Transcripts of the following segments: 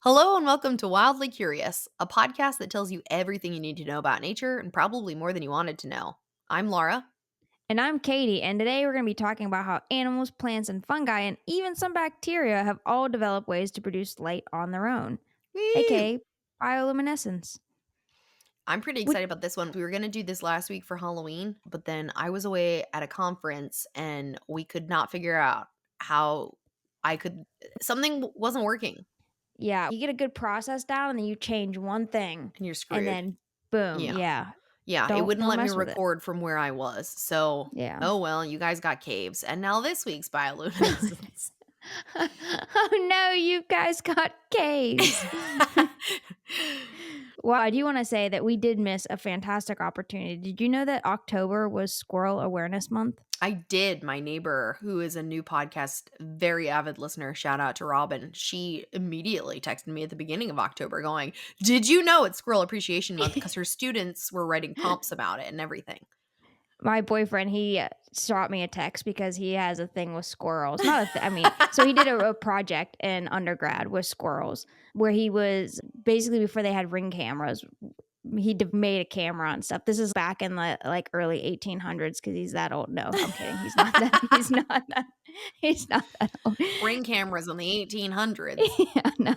Hello and welcome to Wildly Curious, a podcast that tells you everything you need to know about nature and probably more than you wanted to know. I'm Laura. And I'm Katy, and today we're going to be talking about how animals, plants, and fungi, and even some bacteria have all developed ways to produce light on their own, Woo! aka bioluminescence. I'm pretty Which, excited about this one. We were going to do this last week for Halloween, but then I was away at a conference and we could not figure out how I could. Something wasn't working yeah, you get a good process down, and then you change one thing, and you're and screwed. then boom, Yeah. yeah, Yeah. It don't wouldn't don't let me mess with it. record from where I was. So, Yeah. oh well, you guys got caves. And now this week's bioluminescence. Oh no, you guys got caves. Well, I do want to say that we did miss a fantastic opportunity. Did you know that October was Squirrel Awareness Month? I did. My neighbor, who is a new podcast, very avid listener, shout out to Robin. She immediately texted me at the beginning of October going, "Did you know it's Squirrel Appreciation Month?" Because her students were writing prompts about it and everything. My boyfriend, he shot me a text because he has a thing with squirrels. Not a I mean, so he did a project in undergrad with squirrels where he was basically before they had ring cameras. Made a camera and stuff. This is back in the like early 1800s because he's that old. No, I'm kidding. He's not that. He's not that. He's not that old. Ring cameras in the 1800s. Yeah, no.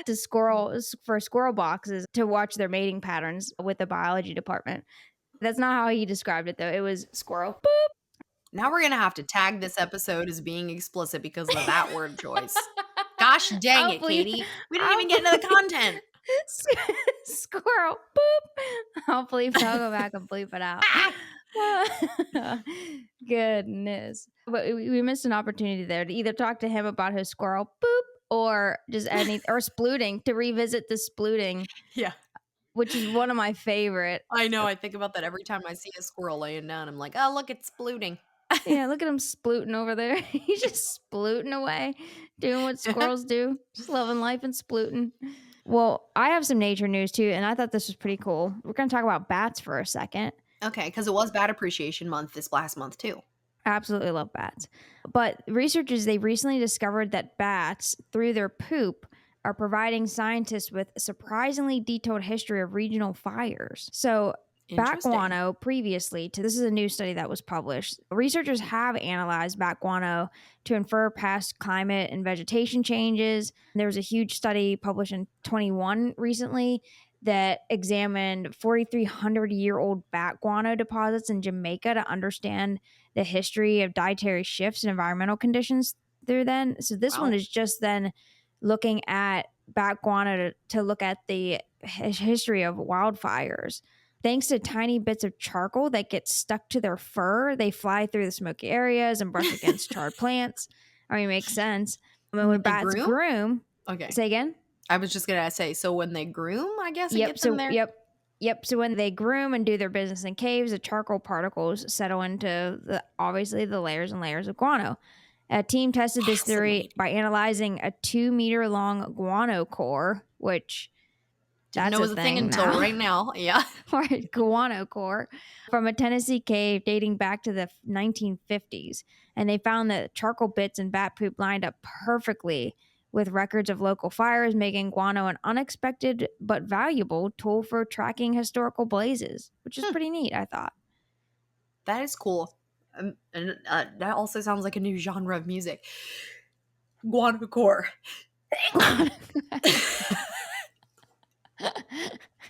The squirrels for squirrel boxes to watch their mating patterns with the biology department. That's not how he described it though. It was squirrel. Now we're going to have to tag this episode as being explicit because of that word choice. Gosh dang it, Hopefully, Katie. We didn't even get into the hopefully, content. squirrel. Boop. Hopefully, I'll go back and bleep it out. Goodness, but we missed an opportunity there to either talk to him about his squirrel boop or just or splooting to revisit the splooting, Yeah. which is one of my favorite. I know. I think about that every time I see a squirrel laying down. I'm like, oh, look, it's splooting. Yeah, look at him splooting over there. He's just splooting away, doing what squirrels do, just loving life and splooting. Well, I have some nature news too, and I thought this was pretty cool. We're going to talk about bats for a second. Okay, because it was Bat Appreciation Month this last month, too. Absolutely love bats. But researchers, they recently discovered that bats, through their poop, are providing scientists with a surprisingly detailed history of regional fires. So, bat Interesting. guano previously to this is a new study that was published. Researchers have analyzed bat guano to infer past climate and vegetation changes. There was a huge study published in 21 recently that examined 4,300-year-old bat guano deposits in Jamaica to understand the history of dietary shifts and environmental conditions there then. So this one Wow. is just then looking at bat guano to look at the history of wildfires. Thanks to tiny bits of charcoal that get stuck to their fur, they fly through the smoky areas and brush against charred plants. I mean, it makes sense. When They bats groom? groom, Okay. say again? I was just going to say, so when they groom, I guess it gets in there? Yep. So when they groom and do their business in caves, the charcoal particles settle into obviously the layers and layers of guano. A team tested this theory by analyzing a 2-meter long guano core, which Didn't know that's it a was a thing thing until now. right now. Yeah. Or a guano core from a Tennessee cave dating back to the 1950s. And they found that charcoal bits and bat poop lined up perfectly with records of local fires, making guano an unexpected but valuable tool for tracking historical blazes, which is pretty neat, I thought. That is cool. And that also sounds like a new genre of music. Guanacore.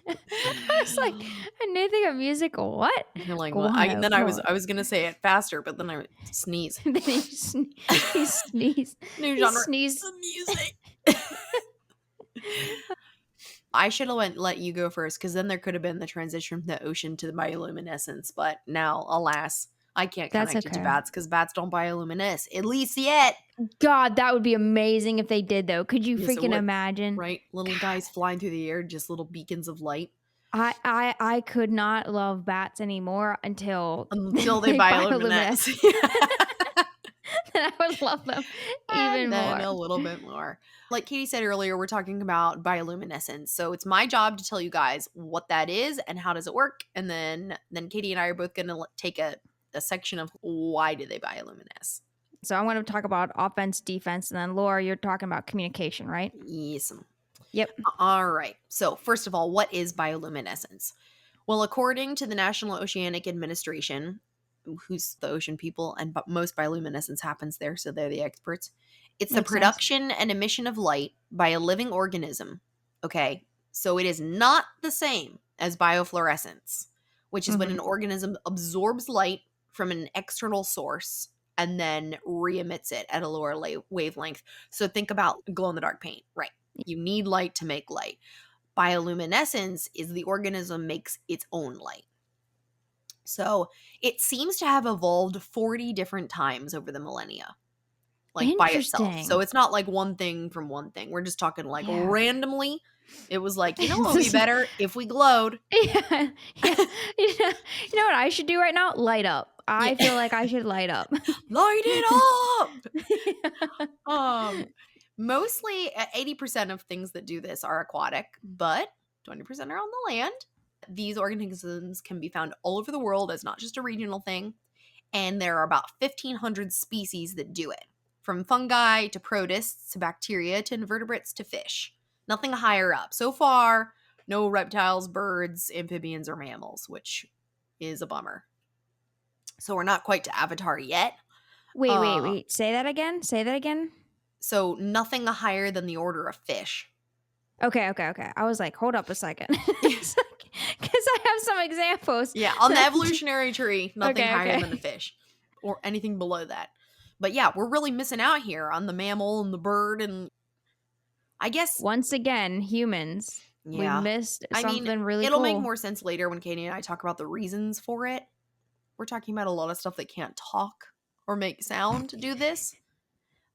I was like, a new thing of music. What? You're like, well, Guano then I core. was gonna say it faster, but then I sneeze. Then he sneezed. New He genre sneezed. of music. I should have let you go first, because then there could have been the transition from the ocean to the bioluminescence. But now, alas, I can't That's connect it to okay. bats because bats don't bioluminesce, at least yet. God, that would be amazing if they did, though. Could you Yes, it freaking would. imagine? Right? Little guys flying through the air, just little beacons of light. I could not love bats anymore until They bioluminesce. Then I would love them even And then more. a little bit more. Like Katie said earlier, we're talking about bioluminescence. So it's my job to tell you guys what that is and how does it work. And then Katie and I are both going to take a section of why do they bioluminesce. So I'm going to talk about offense, defense, and then Laura, you're talking about communication, right? Yes. Yep. All right. So, first of all, what is bioluminescence? Well, according to the National Oceanic Administration, who's the ocean people, and most bioluminescence happens there, so they're the experts. It's the Makes sense. production and emission of light by a living organism. Okay. So, it is not the same as biofluorescence, which is when Hmm. an organism absorbs light from an external source and then re emits it at a lower wavelength. So, think about glow in the dark paint, right? You need light to make light. Bioluminescence is the organism makes its own light. So it seems to have evolved 40 different times over the millennia, like by itself. So Interesting. it's not like one thing from one thing. We're just talking like Yeah. randomly. It was like, what would be This is- better if we glowed? yeah. Yeah. You know what I should do right now? Light up. Yeah. I feel like I should light up. Light it up. Mostly 80% of things that do this are aquatic, but 20% are on the land. These organisms can be found all over the world as not just a regional thing, and there are about 1,500 species that do it, from fungi to protists to bacteria to invertebrates to fish. Nothing higher up. So far, no reptiles, birds, amphibians, or mammals, which is a bummer. So we're not quite to Avatar yet. Wait. Say that again. Say that again. So nothing higher than the order of fish. Okay. I was like, hold up a second. Because I have some examples. Yeah, on the evolutionary tree, nothing Okay, higher okay. than the fish or anything below that. But yeah, we're really missing out here on the mammal and the bird, and I guess, Once again, humans, we yeah. missed I mean, something really it'll make cool. more sense later when Katie and I talk about the reasons for it. We're talking about a lot of stuff that can't talk or make sound to do this,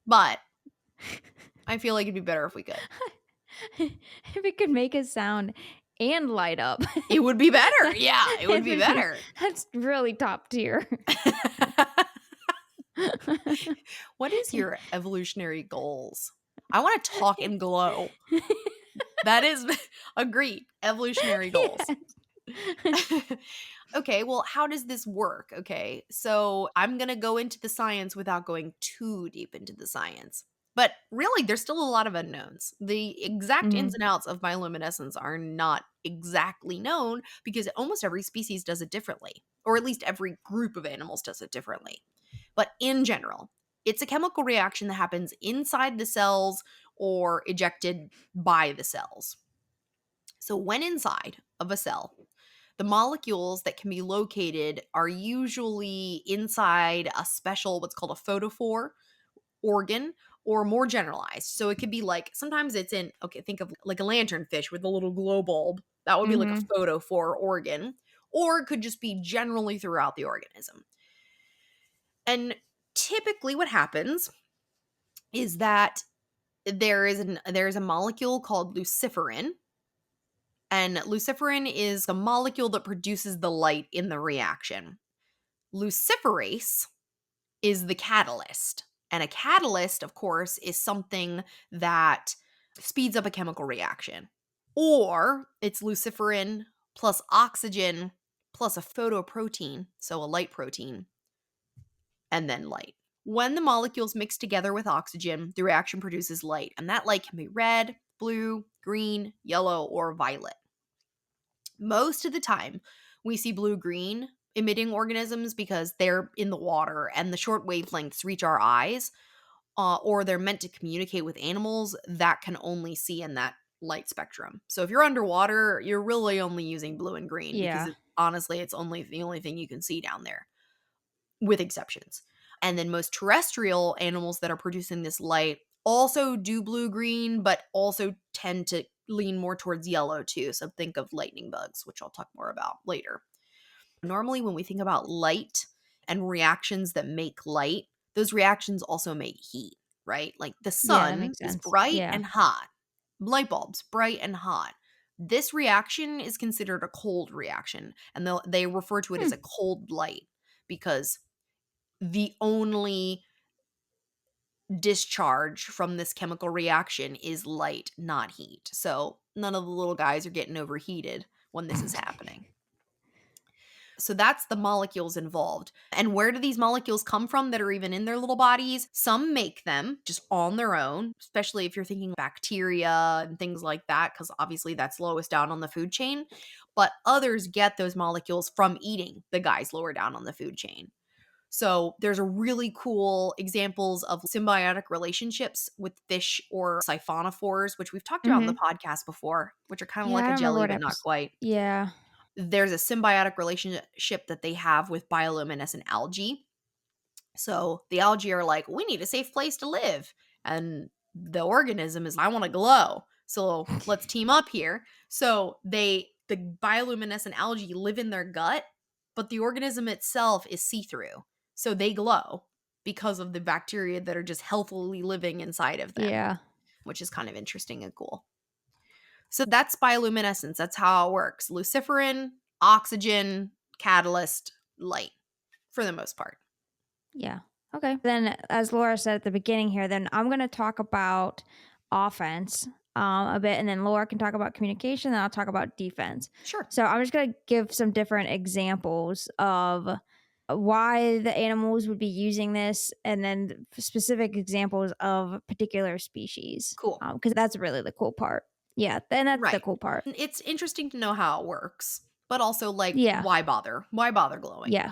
but I feel like it'd be better if we could. If it could make a sound and light up, It would be better. Yeah, it would be better. That's really top tier. What is your evolutionary goals? I want to talk and glow. That is agreed. Evolutionary goals. Okay, well, how does this work? Okay, so I'm going to go into the science without going too deep into the science. But really, there's still a lot of unknowns. The exact ins Mhm. and outs of bioluminescence are not exactly known because almost every species does it differently, or at least every group of animals does it differently. But in general, it's a chemical reaction that happens inside the cells or ejected by the cells. So, when inside of a cell, the molecules that can be located are usually inside a special, what's called a photophore organ, or more generalized. So, it could be like sometimes it's in, okay, think of like a lanternfish with a little glow bulb. That would be like a Mhm. photophore organ, or it could just be generally throughout the organism. And typically, what happens is that there is a molecule called luciferin, and luciferin is the molecule that produces the light in the reaction. Luciferase is the catalyst. And a catalyst, of course, is something that speeds up a chemical reaction. Or it's luciferin plus oxygen plus a photoprotein, so a light protein, and then light. When the molecules mix together with oxygen, the reaction produces light, and that light can be red, blue, green, yellow, or violet. Most of the time, we see blue green emitting organisms because they're in the water and the short wavelengths reach our eyes, or they're meant to communicate with animals that can only see in that light spectrum. So if you're underwater, you're really only using blue and green because Yeah. honestly, it's only the only thing you can see down there, with exceptions. And then most terrestrial animals that are producing this light also do blue green, but also tend to lean more towards yellow too. So think of lightning bugs, which I'll talk more about later. Normally, when we think about light and reactions that make light, those reactions also make heat, right? Like the Yeah, that sun makes is sense. bright Yeah. and hot, light bulbs, bright and hot. This reaction is considered a cold reaction, and they refer to it Hmm. as a cold light because the only discharge from this chemical reaction is light, not heat. So none of the little guys are getting overheated when this is happening. So that's the molecules involved. And where do these molecules come from that are even in their little bodies? Some make them just on their own, especially if you're thinking bacteria and things like that, because obviously that's lowest down on the food chain. But others get those molecules from eating the guys lower down on the food chain. So there's a really cool examples of symbiotic relationships with fish or siphonophores, which we've talked about on the Mhm. podcast before, which are kind of Yeah, like I a don't remember jelly, what but not episode. quite. Yeah. There's a symbiotic relationship that they have with bioluminescent algae. So the algae are like, we need a safe place to live. And the organism is, I want to glow. So let's team up here. So the bioluminescent algae live in their gut, but the organism itself is see through. So they glow because of the bacteria that are just healthily living inside of them, Yeah. which is kind of interesting and cool. So that's bioluminescence. That's how it works. Luciferin, oxygen, catalyst, light for the most part. Yeah. Okay. Then, as Laura said at the beginning here, then I'm going to talk about offense a bit, and then Laura can talk about communication, and I'll talk about defense. Sure. So I'm just going to give some different examples of why the animals would be using this, and then specific examples of particular species, Cool. because that's really the cool part. Yeah, then that's the Right. cool part. It's interesting to know how it works, but also like Yeah, why bother? Why bother glowing? yeah.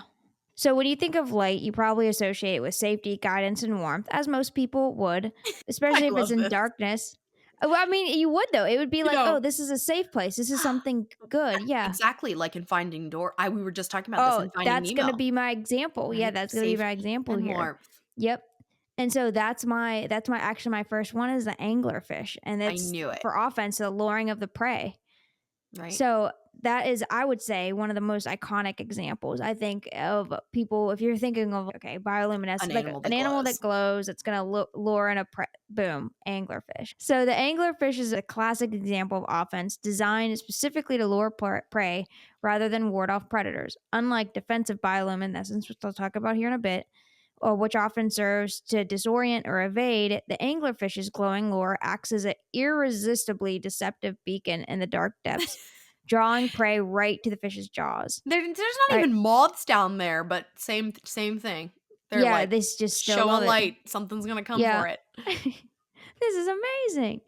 So when you think of light, you probably associate it with safety, guidance, and warmth, as most people would, I especially if it's love in this. darkness. Well, I mean, you would though. It would be You like, oh, know, this is a safe place. This is something good. Yeah. exactly like in Finding Door. We were just talking about this Oh, in Finding that's gonna Nemo, be my example. Yeah, right? that's gonna be my Safety example and here. warmth. Yep. And so that's my actually my first one is the anglerfish, and I it's knew it, for offense, the luring of the prey. right? So that is, I would say, one of the most iconic examples, I think, of people. If you're thinking of, okay, An bioluminescence, like animal an that animal that glows. glows, that's going to lure in a boom, anglerfish. So the anglerfish is a classic example of offense designed specifically to lure prey rather than ward off predators. Unlike defensive bioluminescence, which I'll talk about here in a bit, or which often serves to disorient or evade, the anglerfish's glowing lure acts as an irresistibly deceptive beacon in the dark depths, drawing prey right to the fish's jaws. There's not Right? even moths down there, but same thing. They're Yeah, like, they just still show a love it. light, something's gonna come Yeah. for it. This is amazing.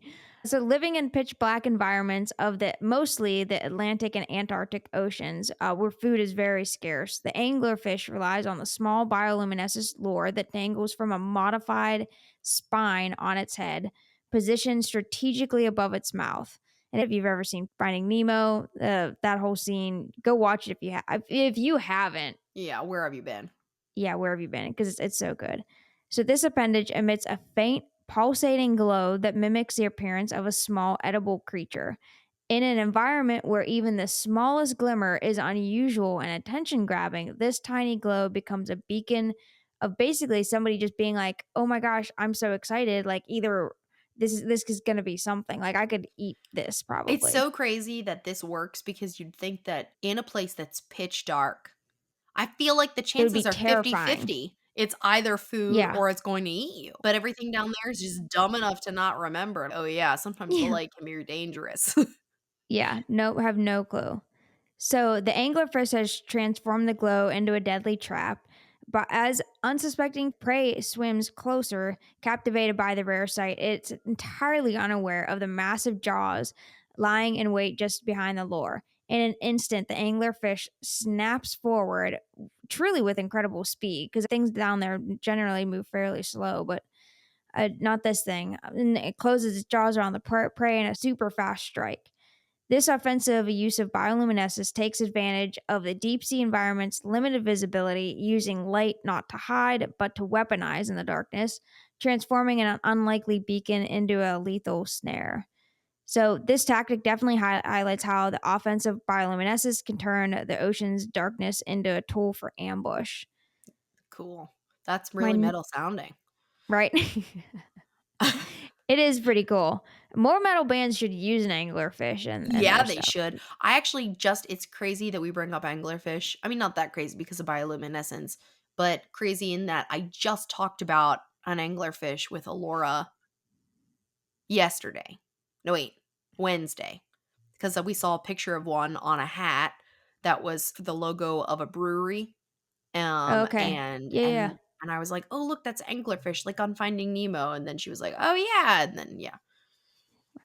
So, living in pitch black environments of the mostly the Atlantic and Antarctic oceans, where food is very scarce, the anglerfish relies on the small bioluminescent lure that dangles from a modified spine on its head, positioned strategically above its mouth. And if you've ever seen Finding Nemo, that whole scene, go watch it if you have. If you haven't, Yeah, where have you been? yeah, where have you been? Because it's so good. So this appendage emits a faint, pulsating glow that mimics the appearance of a small edible creature. In an environment where even the smallest glimmer is unusual and attention grabbing, this tiny glow becomes a beacon of basically somebody just being like, "Oh my gosh, I'm so excited!" Like either this is going to be something. Like I could eat this It's probably. so crazy that this works because you'd think that in a place that's pitch dark, I feel like the It would be chances are terrifying. 50-50. It's either food Yeah. or it's going to eat you. But everything down there is just dumb enough to not remember. Oh yeah, sometimes the Yeah. light can be dangerous. Yeah. No, have no clue. So the anglerfish has transformed the glow into a deadly trap. But as unsuspecting prey swims closer, captivated by the rare sight, it's entirely unaware of the massive jaws lying in wait just behind the lure. In an instant, the anglerfish snaps forward, truly with incredible speed, because things down there generally move fairly slow, but not this thing. And it closes its jaws around the prey in a super fast strike. This offensive use of bioluminescence takes advantage of the deep sea environment's limited visibility, using light not to hide, but to weaponize in the darkness, transforming an unlikely beacon into a lethal snare. So, this tactic definitely highlights how the offensive bioluminescence can turn the ocean's darkness into a tool for ambush. Cool. That's really My, metal sounding. right? It is pretty cool. More metal bands should use an anglerfish and Yeah, their they stuff. should. I actually just it's crazy that we bring up anglerfish. I mean, not that crazy because of bioluminescence, but crazy in that I just talked about an anglerfish with Alora yesterday. No, wait, Wednesday. Because we saw a picture of one on a hat that was the logo of a brewery. Um, Okay. and Yeah, yeah. and and I was like, "Oh, look, that's anglerfish, like on Finding Nemo." And then she was like, "Oh, yeah." And then yeah.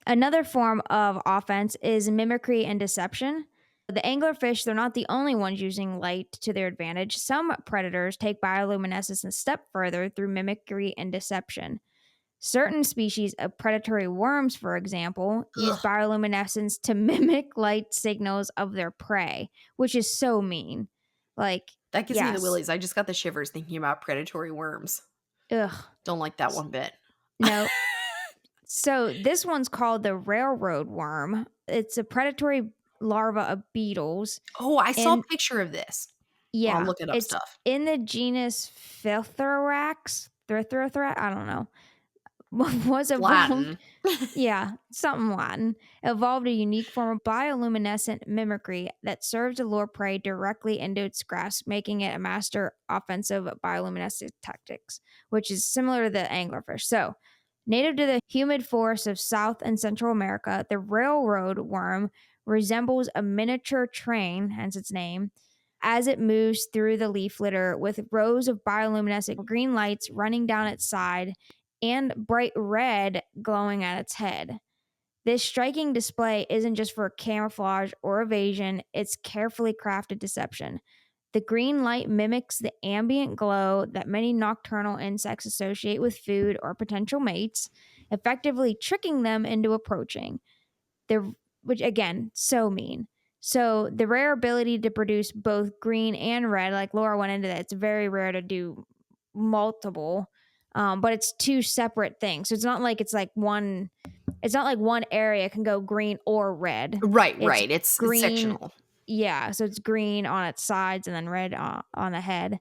Another form of offense is mimicry and deception. The anglerfish, they're not the only ones using light to their advantage. Some predators take bioluminescence a step further through mimicry and deception. Certain species of predatory worms, for example, use Ugh, bioluminescence to mimic light signals of their prey, which is so mean. Like, that gives me the yes, willies. I just got the shivers thinking about predatory worms. ugh, Don't like that s- one bit. no. So this one's called the railroad worm. It's a predatory larva of beetles, Oh, I saw a and picture of this while yeah, looking up it's stuff. in the genus Philthorax. I don't know. Was evolved. Latin. Yeah, something Latin. Evolved a unique form of bioluminescent mimicry that serves to lure prey directly into its grasp, making it a master offensive bioluminescent tactics, which is similar to the anglerfish. So, native to the humid forests of South and Central America, the railroad worm resembles a miniature train, hence its name, as it moves through the leaf litter with rows of bioluminescent green lights running down its side and bright red glowing at its head. This striking display isn't just for camouflage or evasion, it's carefully crafted deception. The green light mimics the ambient glow that many nocturnal insects associate with food or potential mates, effectively tricking them into approaching. They're, which again, so mean. So the rare ability to produce both green and red, like Laura went into that, it's very rare to do multiple, but it's two separate things. So it's not like it's like one. It's not like one area can go green or red. Right, It's right. It's green. sectional. Yeah, so it's green on its sides and then red on the head.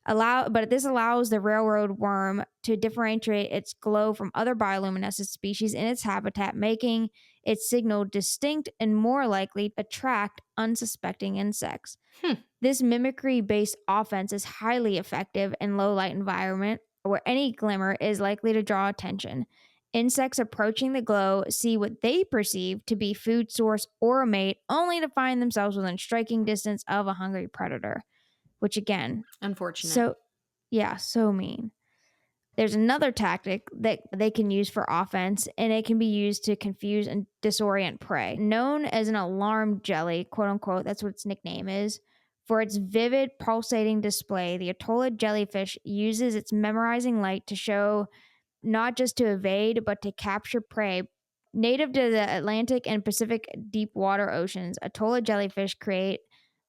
But this allows the railroad worm to differentiate its glow from other bioluminescent species in its habitat, making its signal distinct and more likely to attract unsuspecting insects. Hmm, This mimicry based offense is highly effective in low light environment where any glimmer is likely to draw attention. Insects approaching the glow see what they perceive to be food source or a mate, only to find themselves within striking distance of a hungry predator. Which again, unfortunate. so yeah, so mean. There's another tactic that they can use for offense, and it can be used to confuse and disorient prey. Known as an alarm jelly, quote unquote, that's what its nickname is. For its vivid, pulsating display, the Atolla jellyfish uses its memorizing light to show not just to evade, but to capture prey. Native to the Atlantic and Pacific deep water oceans, Atolla jellyfish create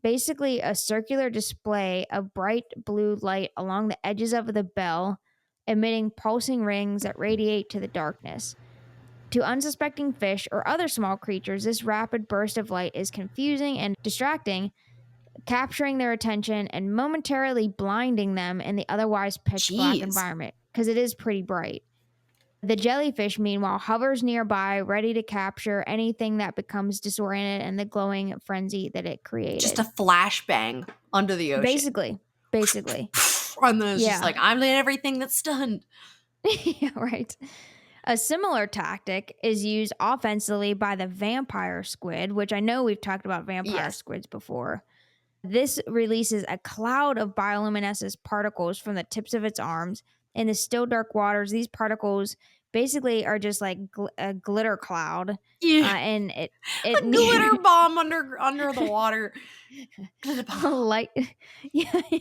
basically a circular display of bright blue light along the edges of the bell, emitting pulsing rings that radiate to the darkness. To unsuspecting fish or other small creatures, this rapid burst of light is confusing and distracting, capturing their attention and momentarily blinding them in the otherwise pitch black Jeez. environment because it is pretty bright. The jellyfish, meanwhile, hovers nearby, ready to capture anything that becomes disoriented in the glowing frenzy that it Just a created. flashbang under the ocean. Basically, basically. And then it's just Yeah. like, I'm everything that's stunned. Yeah, right. A similar tactic is used offensively by the vampire squid, which I know we've talked about vampire Yes. squids before. This releases a cloud of bioluminescence particles from the tips of its arms. In the still dark waters, these particles basically are just like a glitter cloud, Yeah. and it A glitter bomb under the water. Glitter a bomb. light. Yeah, yeah.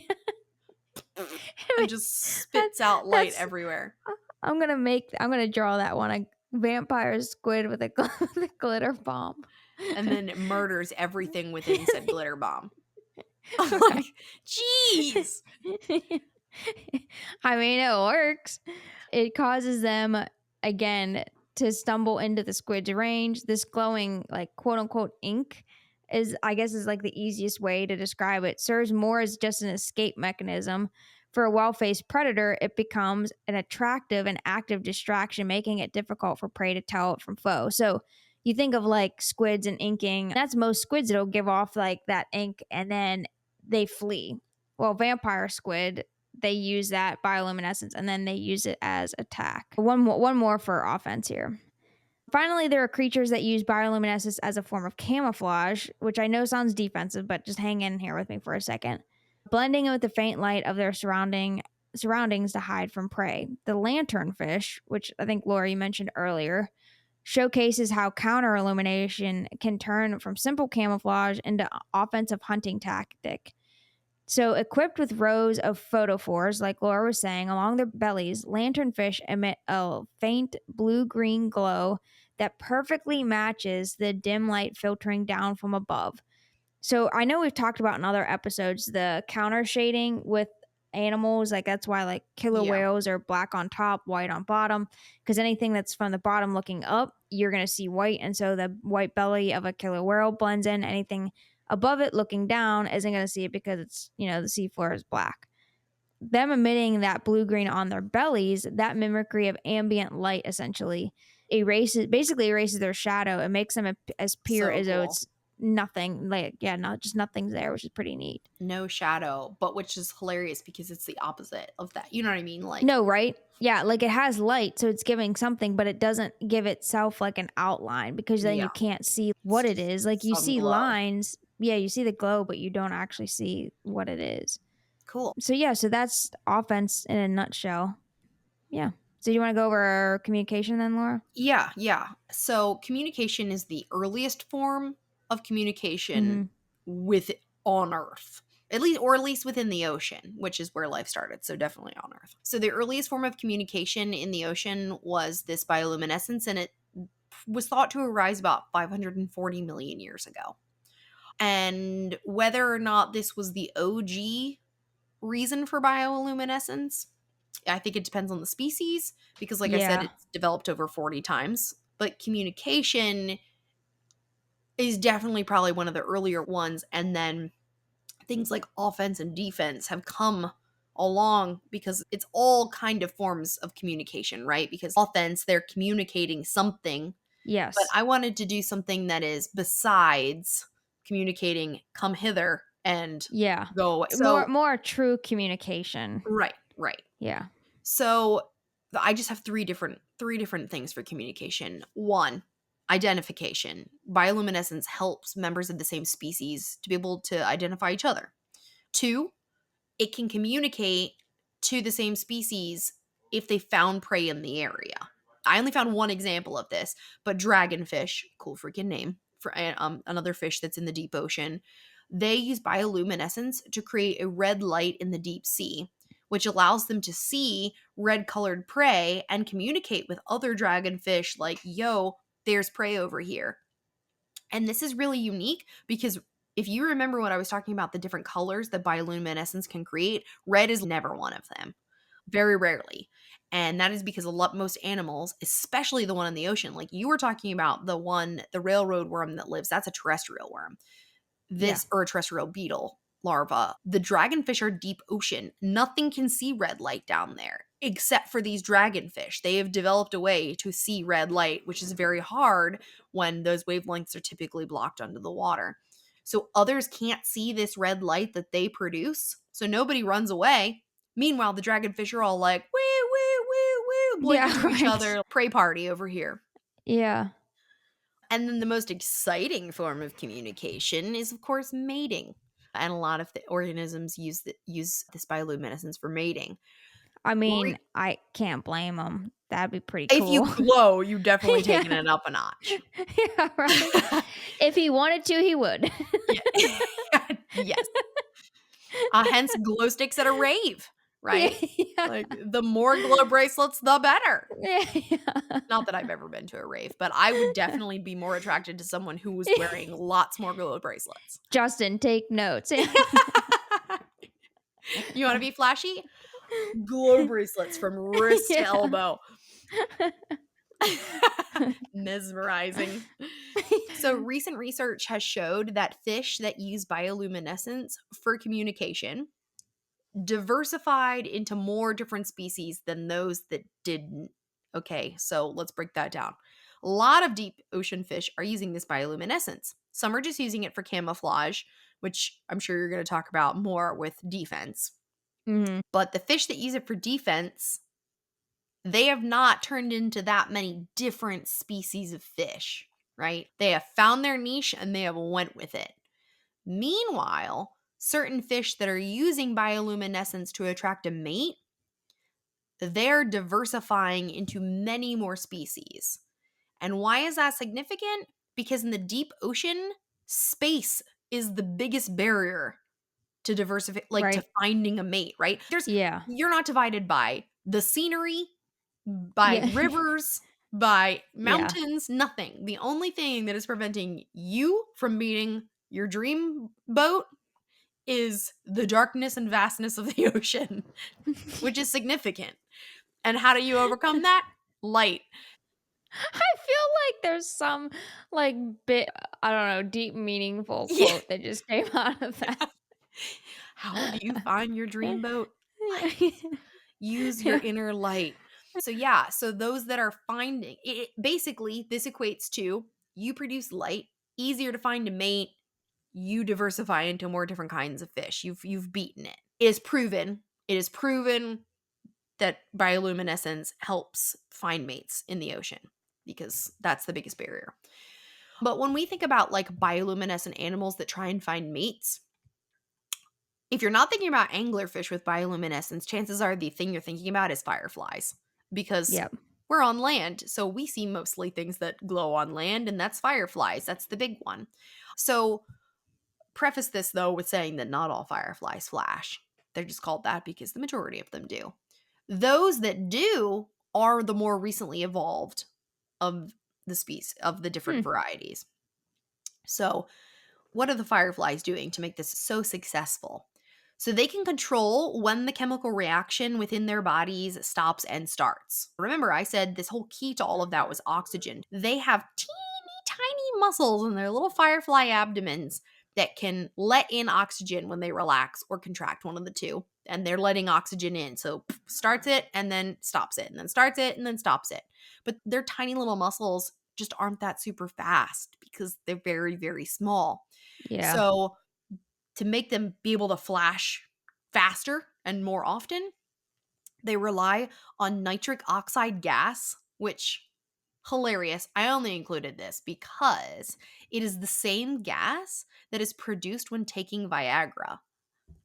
And just That- spits out light that's everywhere. I'm gonna draw that one a vampire squid with a, with a glitter bomb. And then it murders everything within said glitter bomb. I'm like, Right. jeez. I mean, it works. It causes them again to stumble into the squid's range. This glowing, like quote unquote, ink is, I guess, is like the easiest way to describe it. Serves more as just an escape mechanism. For a well faced predator, it becomes an attractive and active distraction, making it difficult for prey to tell it from foe. So you think of like squids and inking, that's most squids that'll give off like that ink and then they flee. Well, vampire squid, they use that bioluminescence and then they use it as attack. One more for offense here. Finally, there are creatures that use bioluminescence as a form of camouflage, which I know sounds defensive, but just hang in here with me for a second. Blending in with the faint light of their surroundings to hide from prey. The lanternfish, which I think Laura you mentioned earlier, showcases how counter illumination can turn from simple camouflage into offensive hunting tactic. So, equipped with rows of photophores, like Laura was saying, along their bellies, lanternfish emit a faint blue green glow that perfectly matches the dim light filtering down from above. So I know we've talked about in other episodes the counter shading with animals. Like that's why like killer Yeah. whales are black on top, white on bottom. Because anything that's from the bottom looking up, you're gonna see white. And so the white belly of a killer whale blends in. Anything above it looking down isn't gonna see it because it's, the seafloor is black. Them emitting that blue green on their bellies, that mimicry of ambient light essentially erases their shadow and makes them as pure So as though cool. it's nothing. Like, yeah, not just nothing's there, which is pretty neat. No shadow, but which is hilarious because it's the opposite of that. You know what I mean? Like, No, right? Yeah, like it has light, so it's giving something, but it doesn't give itself like an outline because then yeah, you can't see what it is. Like you some see glow. lines, yeah, you see the glow, but you don't actually see what it is. Cool. So yeah, so that's offense in a nutshell. Yeah. So you want to go over communication then, Laura? Yeah, yeah. So communication is the earliest form of communication Mm-hmm. with on Earth. At least within the ocean, which is where life started. So definitely on Earth. So the earliest form of communication in the ocean was this bioluminescence, and it was thought to arise about 540 million years ago. And whether or not this was the OG reason for bioluminescence, I think it depends on the species because, like I said, Yeah. it's developed over 40 times. But communication is definitely probably one of the earlier ones. And then things like offense and defense have come along because it's all kind of forms of communication, right? Because offense, they're communicating something, but Yes. I wanted to do something that is besides communicating, come hither and Yeah. go away. So, More true communication. right, right. Yeah. So I just have three different things for communication. One, identification. Bioluminescence helps members of the same species to be able to identify each other. Two, it can communicate to the same species if they found prey in the area. I only found one example of this, but dragonfish, cool freaking name for another fish that's in the deep ocean, they use bioluminescence to create a red light in the deep sea, which allows them to see red colored prey and communicate with other dragonfish like, yo, there's prey over here. And this is really unique because if you remember what I was talking about, the different colors that bioluminescence can create, red is never one of them. Very rarely. And that is because most animals, especially the one in the ocean, like you were talking about the railroad worm that lives, that's a terrestrial worm. Yeah. This or a terrestrial beetle larva. The dragonfish are deep ocean. Nothing can see red light down there except for these dragonfish. They have developed a way to see red light, which is very hard when those wavelengths are typically blocked under the water. So others can't see this red light that they produce. So nobody runs away. Meanwhile, the dragonfish are all like, woo, woo, woo, woo, blinking Yeah, to each right. other. Prey party over here. Yeah. And then the most exciting form of communication is, of course, mating. And a lot of the organisms use this bioluminescence for mating. I mean, Re- I can't blame them. That'd be pretty If you cool. glow, you definitely taking Yeah. it up a notch. Yeah, right. If he wanted to, he would. Yeah. Yes. Hence glow sticks at a rave, Yeah, right? yeah. Like the more glow bracelets, the better. Yeah, yeah. Not that I've ever been to a rave, but I would definitely be more attracted to someone who was wearing lots more glow bracelets. Justin, take notes. You want to be flashy? Glow bracelets from wrist to Yeah. elbow. Mesmerizing. So, recent research has showed that fish that use bioluminescence for communication diversified into more different species than those that didn't. Okay, so let's break that down. A lot of deep ocean fish are using this bioluminescence. Some are just using it for camouflage, which I'm sure you're going to talk about more with defense. Mhm. But the fish that use it for defense, They have not turned into that many different species of fish, right? They have found their niche and they have went with it. Meanwhile, certain fish that are using bioluminescence to attract a mate, they're diversifying into many more species. And why is that significant? Because in the deep ocean, space is the biggest barrier to diversify, like to Right. finding a mate, right? Yeah. You're not divided by the scenery, by Yeah. rivers, by Yeah. mountains, nothing. The only thing that is preventing you from meeting your dream boat is the darkness and vastness of the ocean, which is significant. And how do you overcome that? Light. I feel like there's some, like, bit I don't know, deep, meaningful Yeah. quote that just came out of that. How do you find your dream boat? Light. Yeah. Use your Yeah. inner light. So yeah, so those that are finding it, basically this equates to you produce light, easier to find a mate, you diversify into more different kinds of fish. You've beaten it. It is proven. It is proven that bioluminescence helps find mates in the ocean because that's the biggest barrier. But when we think about like bioluminescent animals that try and find mates, if you're not thinking about anglerfish with bioluminescence, chances are the thing you're thinking about is fireflies because Yep. we're on land. So we see mostly things that glow on land, and that's fireflies. That's the big one. So, preface this though with saying that not all fireflies flash. They're just called that because the majority of them do. Those that do are the more recently evolved of the species, of the different Hmm. varieties. So, what are the fireflies doing to make this so successful? So they can control when the chemical reaction within their bodies stops and starts. Remember, I said this whole key to all of that was oxygen. They have teeny tiny muscles in their little firefly abdomens that can let in oxygen when they relax or contract, one of the two. And they're letting oxygen in. So starts it and then stops it, and then starts it and then stops it. But their tiny little muscles just aren't that super fast because they're very, very small. Yeah. So, to make them be able to flash faster and more often, they rely on nitric oxide gas, which hilarious. I only included this because it is the same gas that is produced when taking Viagra.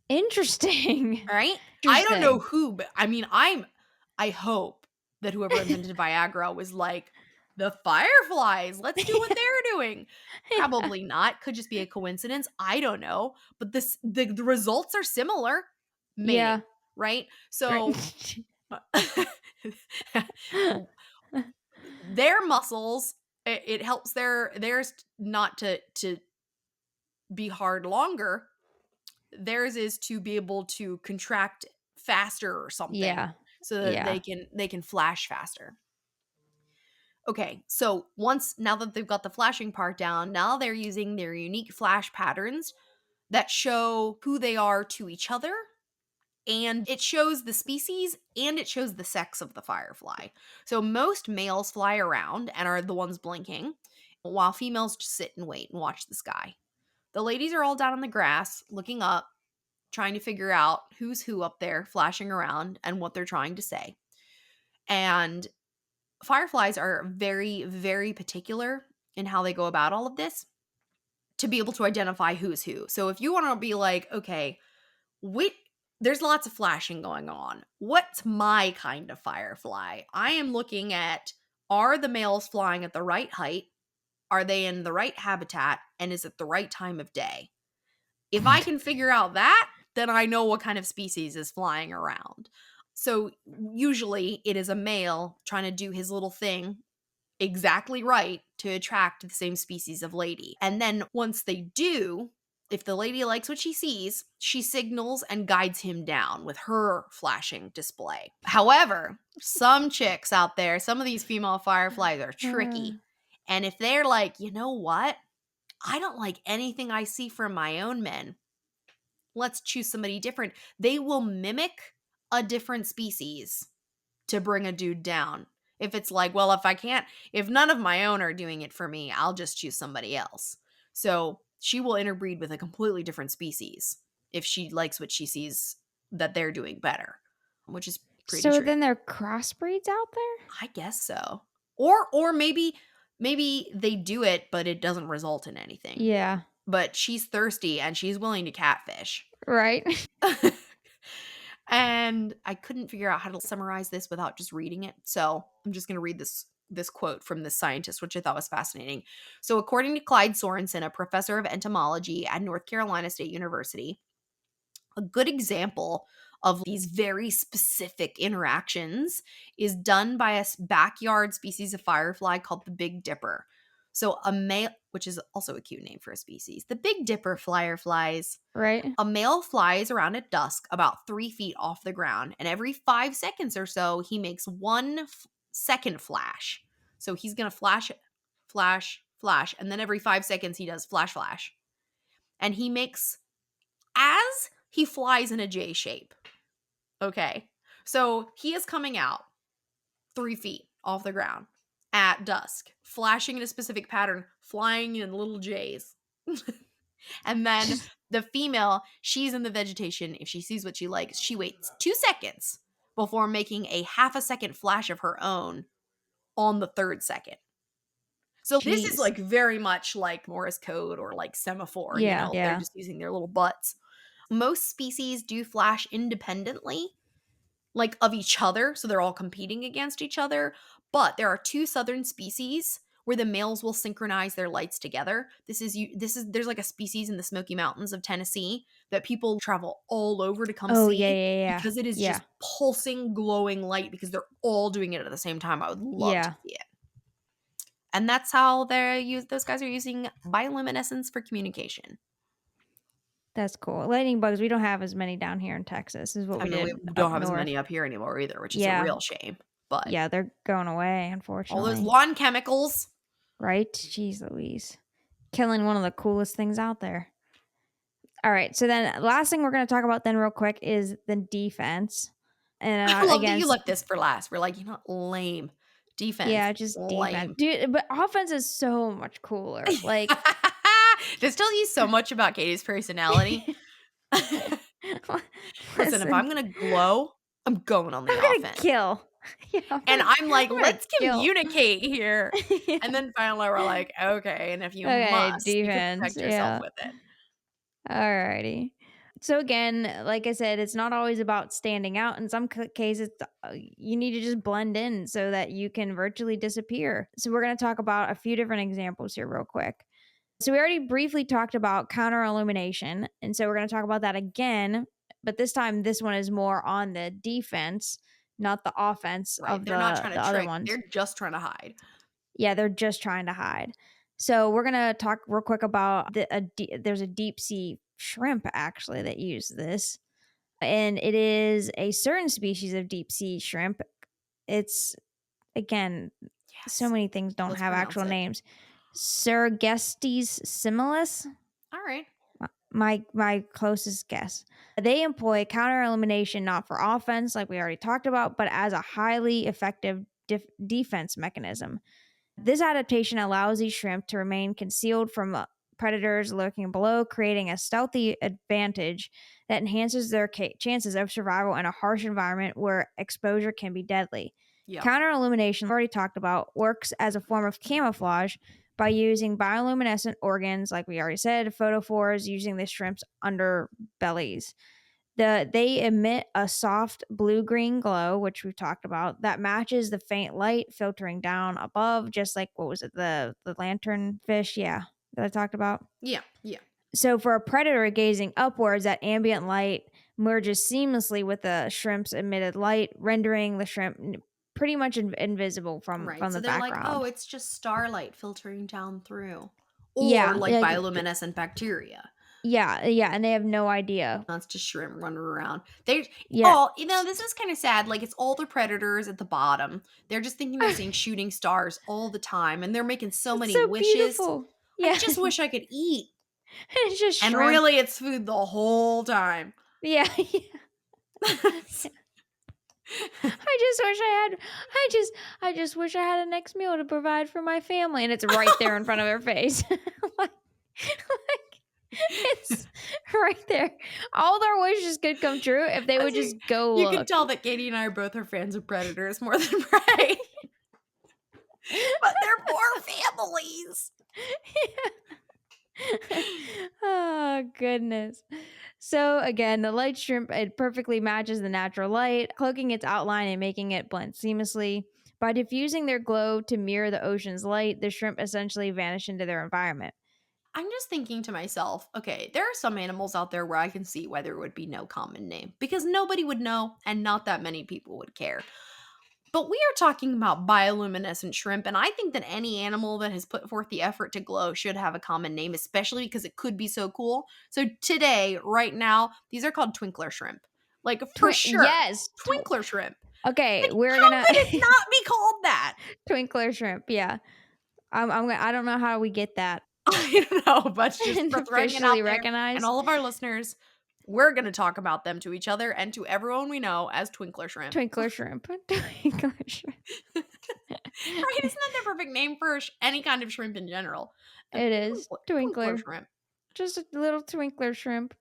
Interesting. All right? I don't know Interesting. who, but I mean, I hope that whoever invented Viagra was like, the fireflies, let's do what they're doing. Yeah. Probably not. Could just be a coincidence. I don't know. But the results are similar. Yeah. Mating, right? Right. So their muscles, it helps theirs not to be hard longer. Theirs is to be able to contract faster or something Yeah. so that Yeah. they can flash faster. Okay, so once now that they've got the flashing part down, now they're using their unique flash patterns that show who they are to each other, and it shows the species and it shows the sex of the firefly. So most males fly around and are the ones blinking, while females just sit and wait and watch the sky. The ladies are all down on the grass looking up, trying to figure out who's who up there flashing around and what they're trying to say. And fireflies are very, very particular in how they go about all of this to be able to identify who's who. So if you want to be like, okay, wait, there's lots of flashing going on. What's my kind of firefly? I am looking at, are the males flying at the right height? Are they in the right habitat? And is it the right time of day? If I can figure out that, then I know what kind of species is flying around. So usually it is a male trying to do his little thing exactly right to attract the same species of lady. And then once they do, if the lady likes what she sees, she signals and guides him down with her flashing display. However, some chicks out there, some of these female fireflies are tricky. And if they're like, you know what? I don't like anything I see from my own men. Let's choose somebody different. They will mimic a different species to bring a dude down. If it's like, well, if none of my own are doing it for me, I'll just choose somebody else. So she will interbreed with a completely different species if she likes what she sees that they're doing better, which is Pretty So sure. then there are crossbreeds out there? I guess so. Or maybe they do it, but it doesn't result in anything. Yeah. But she's thirsty and she's willing to catfish. Right. And I couldn't figure out how to summarize this without just reading it. So I'm just going to read this quote from this scientist, which I thought was fascinating. So according to Clyde Sorensen, a professor of entomology at North Carolina State University, a good example of these very specific interactions is done by a backyard species of firefly called the Big Dipper. So a male, which is also a cute name for a species, the Big Dipper fireflies. Right. A male flies around at dusk about 3 feet off the ground, and every 5 seconds or so, he makes 1 second flash. So he's going to flash, flash, flash, and then every 5 seconds, he does flash, flash. And he makes, as he flies in a J shape. Okay. So he is coming out 3 feet off the ground at dusk, flashing in a specific pattern, flying in little J's. And then the female, she's in the vegetation. If she sees what she likes, she waits 2 seconds before making a half a second flash of her own on the 3rd second. So this is Jeez. like very much like Morse code or like semaphore, Yeah. they're Yeah. just using their little butts. Most species do flash independently, like of each other, so they're all competing against each other. But there are 2 southern species where the males will synchronize their lights together. There's like a species in the Smoky Mountains of Tennessee that people travel all over to come Oh, yeah, see yeah, yeah. because it is Yeah. just pulsing, glowing light because they're all doing it at the same time. I would love to Yeah. see it. And that's how those guys are using bioluminescence for communication. That's cool. Lightning bugs, we don't have as many down here in Texas as what I we mean, we did don't up have as north. many up here anymore either, which is a Yeah. real shame. But Yeah, they're going away, all those unfortunately. lawn chemicals. Right? Jeez Louise. Killing one of the coolest things out there. All right. So then last thing we're going to talk about then real quick is the defense. And I love that again, you left this for last. We're like, lame. Defense, yeah, just defense. lame. Dude, but offense is so much cooler. Like This tells you so much about Katie's personality. Listen, if I'm listen, gonna glow, I'm going on the I'm going to offense. kill. Yeah, And I'm like, I'm gonna let's kill. communicate here. Yeah. And then finally we're like, okay, and if you Okay, must, you can defense. protect yourself Yeah. with it. Alrighty. So again, like I said, it's not always about standing out. In some cases, you need to just blend in so that you can virtually disappear. So we're going to talk about a few different examples here real quick. So we already briefly talked about counter illumination, and so we're going to talk about that again, but this time this one is more on the defense, not the offense Right. of They're not the trying to other trick, ones. they're just trying to hide. Yeah, they're just trying to hide. So we're gonna talk real quick about there's a deep sea shrimp actually that use this, and it is a certain species of deep sea shrimp. It's again, so Yes. many things don't Let's have pronounce actual it. names. Sergestes similis. All right. My closest guess. They employ counter elimination not for offense, like we already talked about, but as a highly effective defense mechanism. This adaptation allows these shrimp to remain concealed from predators lurking below, creating a stealthy advantage that enhances their chances of survival in a harsh environment where exposure can be deadly. Yeah. Counter illumination, already talked about, works as a form of camouflage by using bioluminescent organs, like we already said, photophores, using the shrimp's underbellies. They emit a soft blue-green glow, which we've talked about, that matches the faint light filtering down above, just like what was it, the lantern fish, yeah, that I talked about. Yeah. Yeah. So for a predator gazing upwards, that ambient light merges seamlessly with the shrimp's emitted light, rendering the shrimp pretty much invisible from Right. So the they're like, oh, background. it's just starlight filtering down through. Or Yeah, like bioluminescent bacteria. yeah, and they have no idea. That's just shrimp running around. They Yeah. all, this is kind of sad. Like it's all the predators at the bottom. They're just thinking they're seeing shooting stars all the time, and they're making so It's many so wishes. beautiful. I Yeah. just wish I could eat. It's just And shrimp. really, it's food the whole time. Yeah. I just wish I had a next meal to provide for my family, and it's right there in front of her face. like, it's right there. All their wishes could come true if they would just go You can look. tell that Katie and I both are fans of predators more than prey. But they're poor families. Oh, goodness. So again, the light shrimp, it perfectly matches the natural light, cloaking its outline and making it blend seamlessly. By diffusing their glow to mirror the ocean's light, the shrimp essentially vanish into their environment. I'm just thinking to myself, okay, there are some animals out there where I can see why there would be no common name because nobody would know and not that many people would care. But we are talking about bioluminescent shrimp, and I think that any animal that has put forth the effort to glow should have a common name, especially because it could be so cool. So today, right now, these are called twinkler shrimp. Like for sure, Yes. twinkler shrimp. Okay, Like we're how gonna could it not be called that? twinkler shrimp. Yeah, I don't know how we get that I don't know, but just for throwing it out officially there, and recognized. all of our listeners, we're going to talk about them to each other and to everyone we know as twinkler shrimp. Twinkler shrimp. Twinkler shrimp. Right? Isn't that the perfect name for any kind of shrimp in general? A It is twinkler twinkler. shrimp. Just a little twinkler shrimp.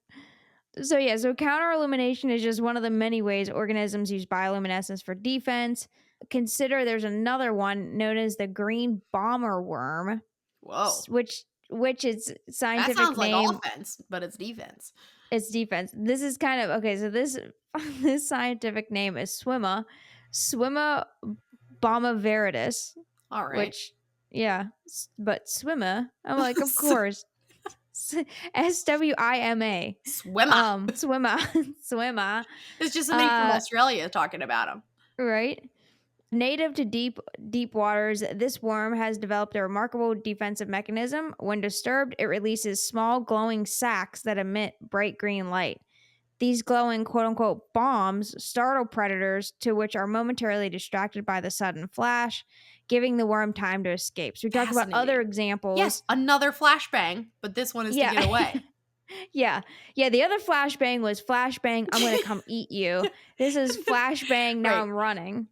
So yeah, so counter illumination is just one of the many ways organisms use bioluminescence for defense. Consider there's another one known as the green bomber worm, Whoa. which its That scientific sounds like name offense, but it's defense. is defense. This is kind of okay. So this this scientific name is Swimma bomaviridae, All right. which yeah, but swimmer. I'm like, of course. SWIMA. Swimmer. Swimmer. Swimmer. It's just somebody from Australia talking about them. Right. Native to deep waters, this worm has developed a remarkable defensive mechanism. When disturbed, it releases small glowing sacs that emit bright green light. These glowing quote unquote bombs startle predators to which are momentarily distracted by the sudden flash, giving the worm time to escape. So we talk about other examples. Yes, another flashbang, but this one is to get away. Yeah. The other flashbang was flashbang, I'm going to come eat you. This is flashbang, now Right. I'm running.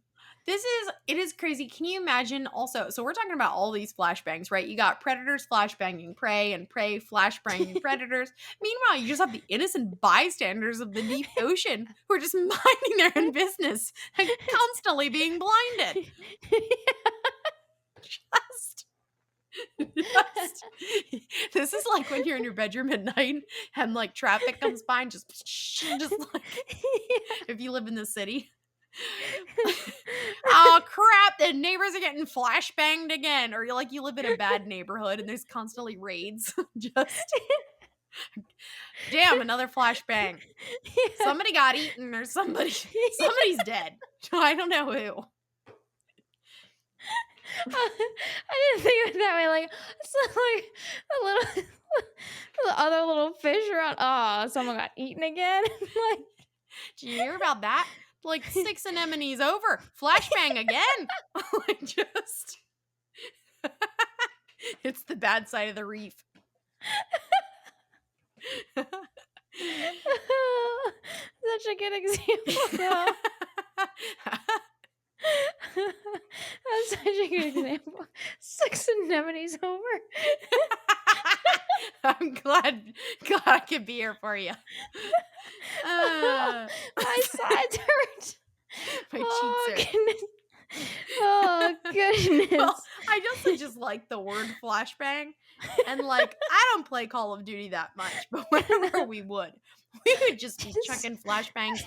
It is crazy. Can you imagine also? So we're talking about all these flashbangs, right? You got predators flashbanging prey and prey flashbanging predators. Meanwhile, you just have the innocent bystanders of the deep ocean who are just minding their own business and constantly being blinded. Just this is like when you're in your bedroom at night and like traffic comes by and just like if you live in the city. Oh crap, the neighbors are getting flashbanged again. Or you live in a bad neighborhood and there's constantly raids. Just damn, another flashbang. Somebody got eaten or somebody's dead. I don't know who. I didn't think of it that way. Like it's like a little the other little fish around. Oh, someone got eaten again. Like, did you hear about that? Like 6 anemones over. Flashbang again. Like just it's the bad side of the reef. Such a good example. That's such a good example. 6 anemones over. I'm glad I could be here for you. My sides hurt. My cheeks hurt. Goodness. Oh goodness. Well, I just like the word flashbang, and like I don't play Call of Duty that much, but whenever we would just be chucking flashbangs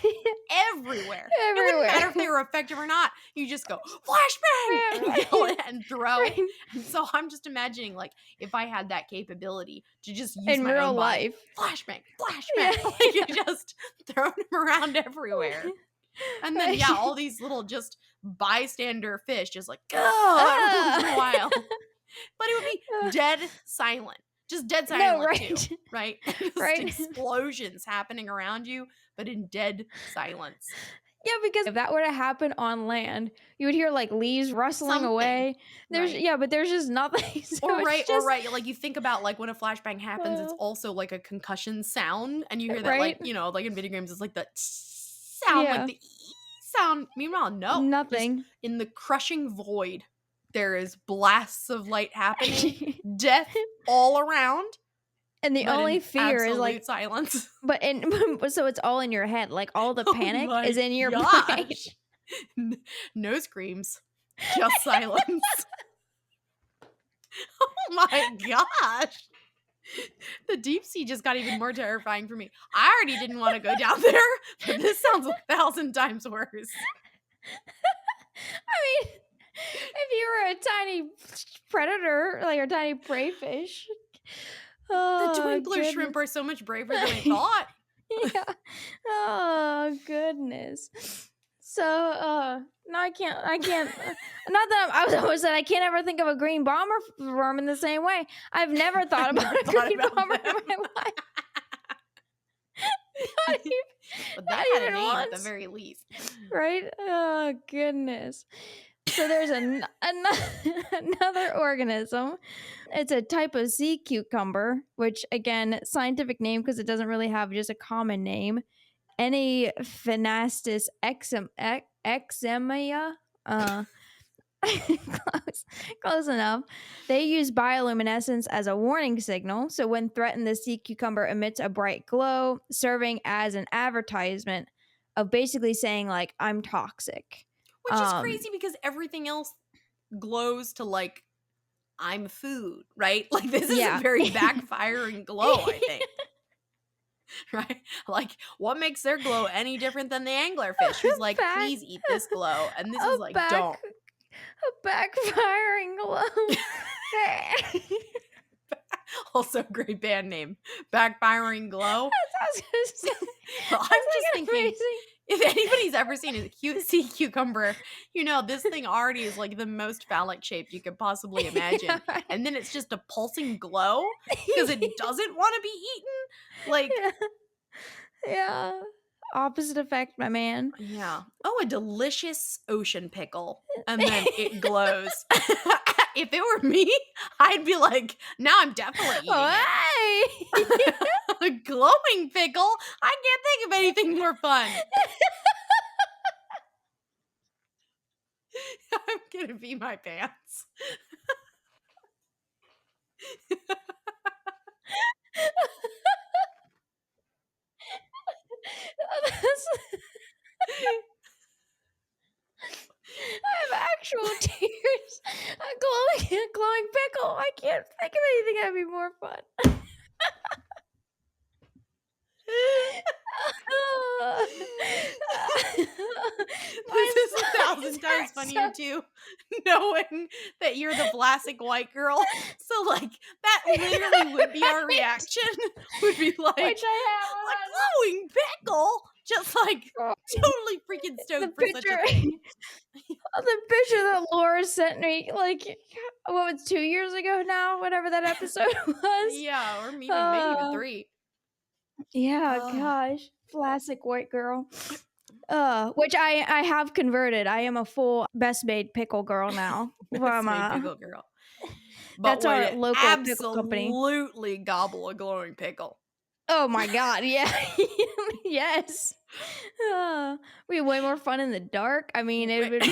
everywhere. It wouldn't matter if they were effective or not. You just go flashbang and yell it and throw. Right. And so I'm just imagining like if I had that capability to just use in my real own body, life, flashbang, like you just throw them around everywhere. And then all these little just bystander fish just like every once in a while. But it would be dead silent. Just dead silent too. Right? Just explosions happening around you, but in dead silence. Yeah, because if that were to happen on land, you would hear like leaves rustling away. There's but there's just nothing. So or right. Like you think about like when a flashbang happens, it's also like a concussion sound, and you hear that like like in video games, it's like the sound, like the sound. Meanwhile, no, nothing. Just in the crushing void, there is blasts of light happening, death all around, And the but only in fear is like, absolute silence. but in so it's all in your head. Like all the Oh panic my is in your brain. gosh. No screams, just silence. Oh my gosh. The deep sea just got even more terrifying for me. I already didn't want to go down there, but this sounds 1,000 times worse. I mean, if you were a tiny predator, like a tiny prey fish. The Oh twinkler shrimp goodness. are so much braver than I thought. Yeah. Oh goodness. So no, I can't not that I was always said I can't ever think of a green bomber worm in the same way. I've never thought I've about never a thought green about bomber them. in my life. Not even, But they not had a even name at the once. very least. Right? Oh goodness. So there's another organism. It's a type of sea cucumber, which again, scientific name because it doesn't really have just a common name. Any phenastis eczema. Uh, close enough. They use bioluminescence as a warning signal. So when threatened, the sea cucumber emits a bright glow, serving as an advertisement of basically saying like, "I'm toxic." Which is crazy because everything else glows to like, I'm food, right? Like, this is a Yeah. very backfiring glow, I think. Right? Like, what makes their glow any different than the anglerfish who's like, back please eat this glow? And this a is like, back don't. a backfiring glow. Also, great band name. Backfiring glow. I was gonna say, Well, I'm that's just like thinking, amazing. if anybody's ever seen a cute sea cucumber, you know, this thing already is like the most phallic shaped you could possibly imagine. Yeah, right. And then it's just a pulsing glow because it doesn't want to be eaten. Like, Yeah. Yeah. Opposite effect, my man. yeah. Oh, a delicious ocean pickle. And then it glows. If it were me, I'd be like, now I'm definitely eating it. Hey! A glowing pickle? I can't think of anything more fun. I'm gonna pee my pants. That's- I have actual tears. A glowing pickle. I can't think of anything that'd be more fun. This is My 1,000 sides times hurt funnier so too, knowing that you're the Vlasic white girl. So, like, that literally would be our right. reaction. Would be like, Which I have a on glowing pickle? Just like totally freaking the stoked for such picture. a thing. The picture that Laura sent me, like, what was 2 years ago now? Whatever that episode was. Yeah, or maybe even Uh, 3. yeah, Oh, gosh, classic white girl. Which I have converted. I am a full Best Made pickle girl now. best From made pickle girl. But that's our would local pickle company. absolutely gobble a glowing pickle. Oh my god, yeah, yes. We have way more fun in the dark. I mean, it would.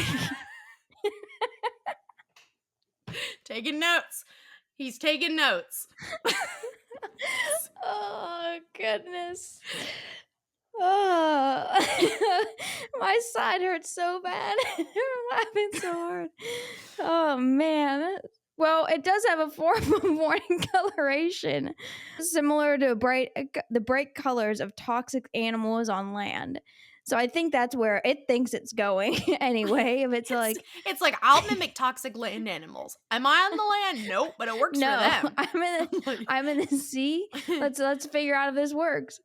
Taking notes. He's taking notes. Oh goodness. Oh, my side hurts so bad. I'm laughing so hard. Oh man. Well, it does have a form of warning coloration, similar to the bright colors of toxic animals on land. So I think that's where it thinks it's going anyway. If it's like, It's like, I'll mimic toxic land animals. Am I on the land? Nope, but it works for no, them. Like, I'm in the sea. Let's figure out if this works.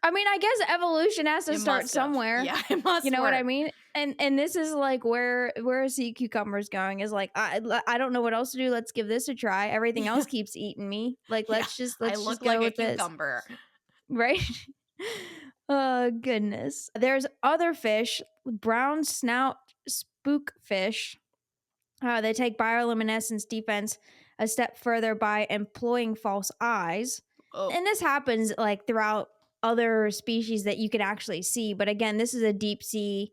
I mean, I guess evolution has to it start must have. somewhere. Yeah, it must You know what I work. mean? And this is like where a sea cucumber is going is like I don't know what else to do. Let's give this a try. Everything else keeps eating me. Like Yeah, I let's look just go like a with this, cucumber. right? Oh goodness. There's other fish, brown snout spookfish. They take bioluminescence defense a step further by employing false eyes. Oh, And this happens like throughout other species that you could actually see. But again, this is a deep sea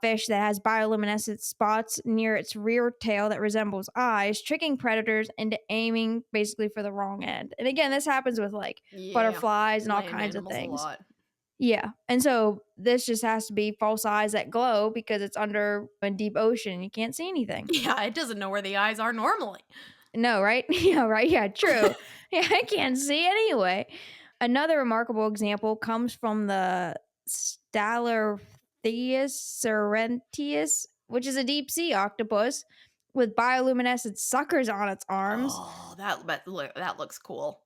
fish that has bioluminescent spots near its rear tail that resembles eyes, tricking predators into aiming basically for the wrong end. And again, this happens with like Yeah. butterflies and all Land kinds of animals a things. lot. Yeah. And so this just has to be false eyes that glow because it's under a deep ocean. You can't see anything. Yeah, it doesn't know where the eyes are normally. No, right? Yeah, right. Yeah, true. Yeah, I can't see anyway. Another remarkable example comes from the Stalartheus sorrentius, which is a deep sea octopus with bioluminescent suckers on its arms. Oh, that looks cool.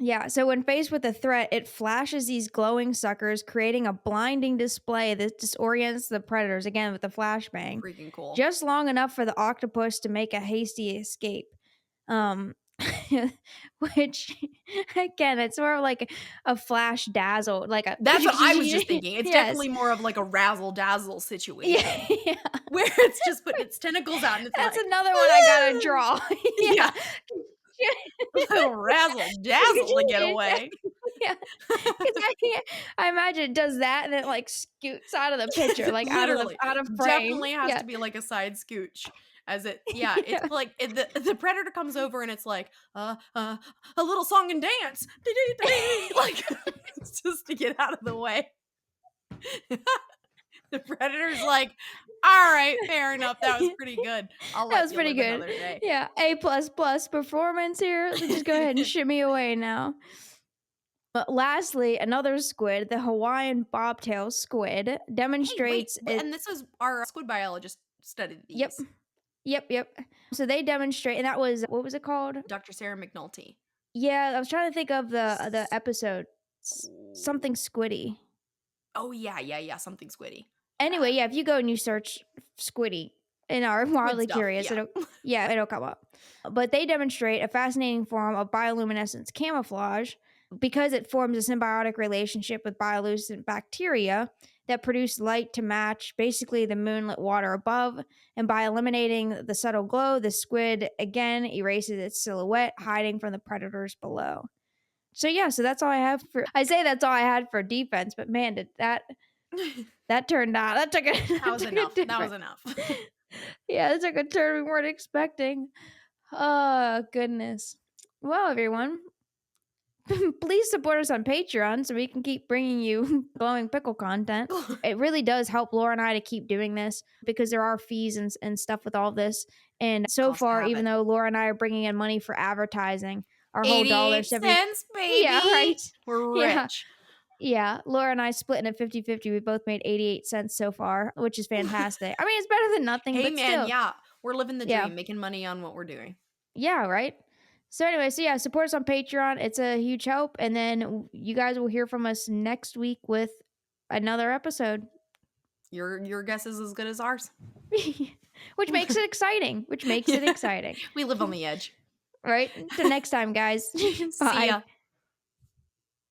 Yeah, so when faced with a threat, it flashes these glowing suckers, creating a blinding display that disorients the predators, again with the flashbang, Freaking cool. just long enough for the octopus to make a hasty escape. Um, which again, it's more of like a flash dazzle, like a That's what I was just thinking. It's yes, definitely more of like a razzle-dazzle yeah, situation yeah. where it's just putting its tentacles out and it's That's like, another one I gotta draw. yeah, Yeah. a little razzle-dazzle to get away. Yeah, 'cause I imagine it does that and then, like, scoots out of the picture, like, Literally. out of frame. Definitely has Yeah. to be like a side scooch as it yeah, it's Yeah. like the predator comes over and it's like, a little song and dance. Dee-dee-dee-dee. Like, it's just to get out of the way. The predator's like, "Alright, fair enough. That was pretty good. I'll That let was you pretty live good. another day." Yeah, A++ performance here. So just go ahead and shimmy away now. But lastly, another squid, the Hawaiian bobtail squid, Hey, wait, demonstrates it. and this is our squid biologist studied Yep. these. Yep, yep. So they demonstrate and that was what was it called? Dr. Sarah McNulty. Yeah, I was trying to think of the S episode. Something squiddy. Oh, yeah, yeah, yeah, something squiddy. Anyway, yeah, if you go and you search squiddy in our Squid Wildly stuff, Curious, yeah. it'll come up. But they demonstrate a fascinating form of bioluminescence camouflage because it forms a symbiotic relationship with bioluminescent bacteria that produce light to match basically the moonlit water above. And by eliminating the subtle glow, the squid again erases its silhouette, hiding from the predators below. So yeah, so that's all I have for. I say that's all I had for defense, but man, did that turned out that took a That that was took a enough, that was different enough. yeah, that took a turn we weren't expecting. Oh goodness. Well, everyone, please support us on Patreon so we can keep bringing you glowing pickle content. It really does help Laura and I to keep doing this because there are fees and stuff with all this. And so Cost to far, have even it. though Laura and I are bringing in money for advertising, our whole dollar 88 70. cents, Yeah, baby! right. We're Yeah. rich. Yeah, Laura and I split it 50-50. We both made 88 cents so far, which is fantastic. I mean, it's better than nothing, Hey, but man, still. yeah, we're living the Yeah. dream, making money on what we're doing. Yeah, right? So anyway, so yeah, support us on Patreon. It's a huge help. And then you guys will hear from us next week with another episode. Your guess is as good as ours. Which makes it exciting. Which makes it exciting. We live on the edge. Right? Till next time, guys. See Bye. ya.